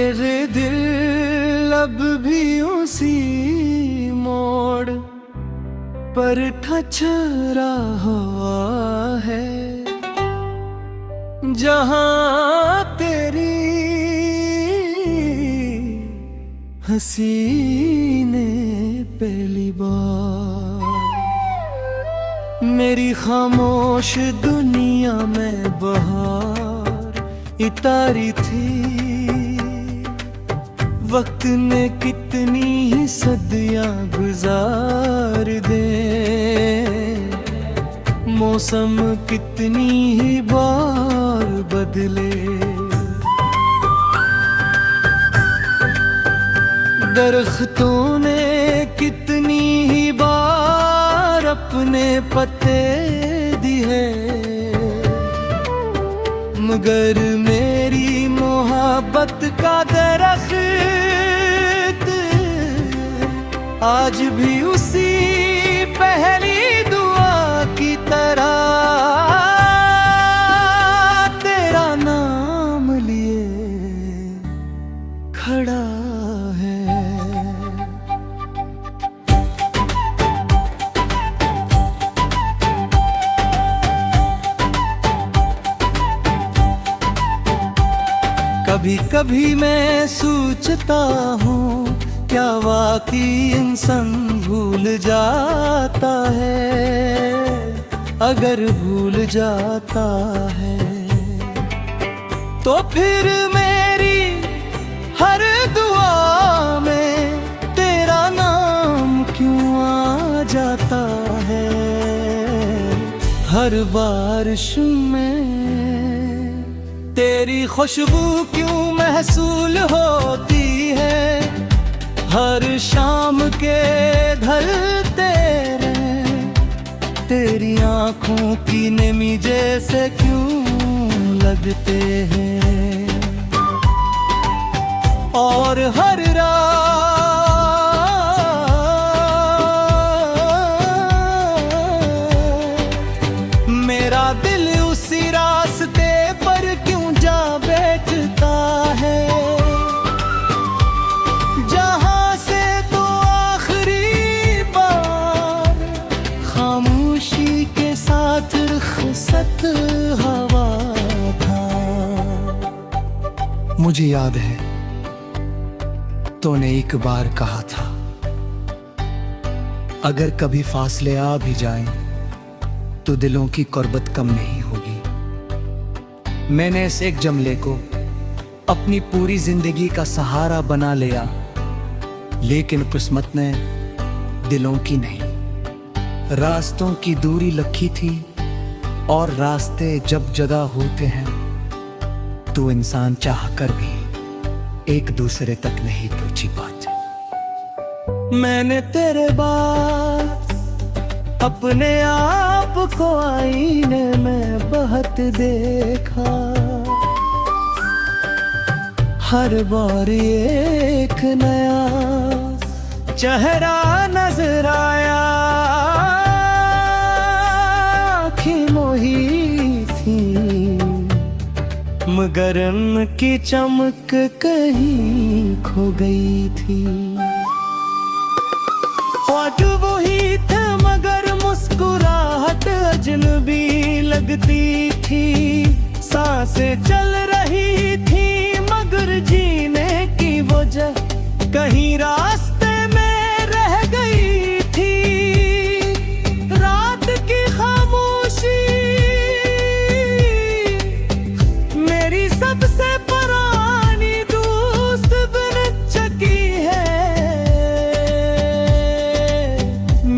ये दिल अब भी उसी मोड़ पर ठहरा हुआ है, जहां तेरी हंसी ने पहली बार मेरी खामोश दुनिया में बहार उतारी थी। वक्त ने कितनी ही सदियां गुजार दे, मौसम कितनी ही बार बदले, दरख्तों ने कितनी ही बार अपने पत्ते दिए, मगर मेरी मोहब्बत का दरख्त आज भी उसी पहली दुआ की तरह तेरा नाम लिए खड़ा है। कभी कभी मैं सोचता हूँ, क्या वाकई इंसान भूल जाता है? अगर भूल जाता है तो फिर मेरी हर दुआ में तेरा नाम क्यों आ जाता है? हर बारिश में तेरी खुशबू क्यों महसूल होती है? हर शाम के ढलते तेरी आँखों की नमी जैसे क्यों लगते हैं? और हर रात मेरा दिल उसी रास्ते पर क्यों जा बैठता है, जहां से तो आखिरी बार खामोशी के साथ रुखसत हवा था। मुझे याद है तूने एक बार कहा था, अगर कभी फासले आ भी जाएं तो दिलों की कुर्बत कम नहीं होगी। मैंने इस एक जमले को अपनी पूरी जिंदगी का सहारा बना लिया, लेकिन किस्मत ने दिलों की नहीं। रास्तों की दूरी लखी थी, और रास्ते जब जुदा होते हैं तो इंसान चाहकर भी एक दूसरे तक नहीं पहुंची पाते। मैंने तेरे बाद अपने आप को आईने में बहत देखा, हर बार एक नया चेहरा नजर आया। आँखें मोही थी मगर उनकी चमक कहीं खो गई थी। ख्वाब वही थे मगर मुस्कुराहट अजनबी लगती थी। सांसें चल रही थी मगर जीने की वजह कहीं रास्ते में रह गई थी। रात की खामोशी मेरी सबसे पुरानी दोस्त बन चुकी है।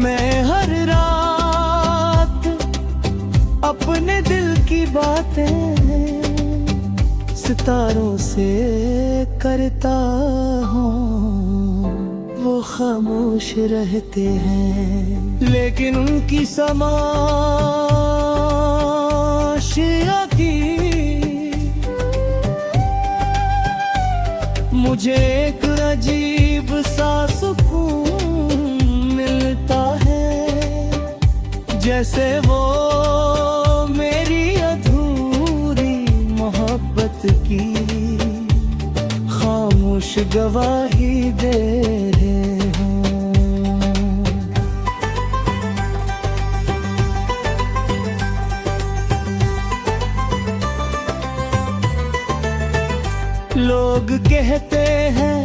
मैं हर रात अपने दिल की बातें सितारों से करता हूँ, वो खामोश रहते हैं लेकिन उनकी समाशिया की मुझे एक अजीब सा सुकून मिलता है, जैसे वो मेरी अधूरी मोहब्बत की खाम खामोश गवाही दे रहे हों। लोग कहते हैं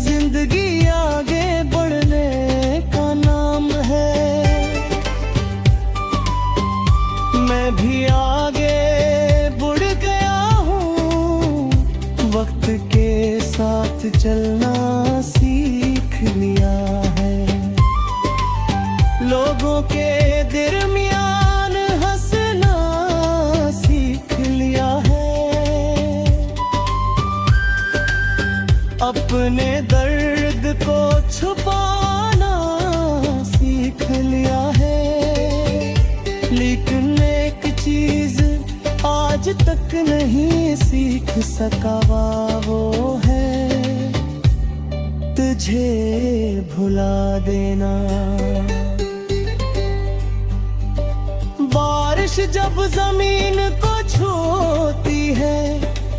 जिंदगी आगे बढ़ने का नाम है, मैं भी आगे बढ़ गया हूँ, वक्त के साथ चलना सीख लिया है। लोगों के दरमियान हंसना सीख लिया है, अपने दर्द को छुपाना सीख लिया है। लेकिन एक चीज आज तक नहीं सीख सका, वो है तुझे भुला देना। बारिश जब जमीन को छूती है,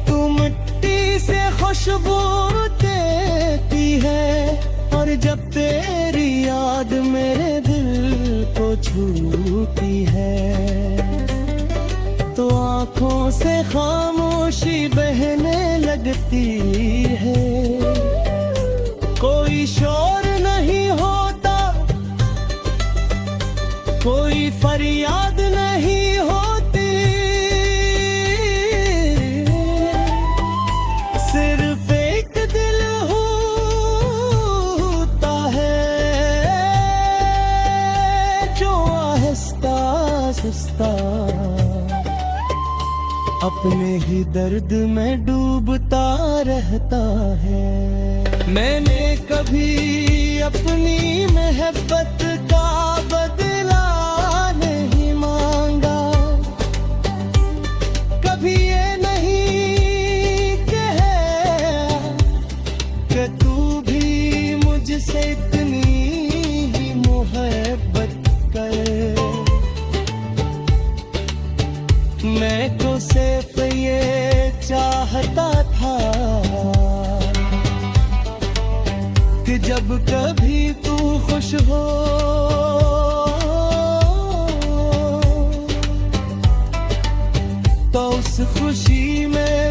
तू मिट्टी से खुशबू देती है, और जब तेरी याद मेरे दिल को छूती है, तो आंखों से खामोशी बहने लगती है। कोई शोर नहीं होता, कोई फरियाद नहीं होती, सिर्फ एक दिल होता है जो आहिस्ता आहिस्ता अपने ही दर्द में डूबता रहता है। मैंने कभी अपनी मोहब्बत का बदला नहीं मांगा, कभी ये नहीं कहा कि तू भी मुझसे इतनी ही मोहब्बत करे। मैं तो सिर्फ ये चाहता था कि जब कभी तू खुश हो, तो उस खुशी में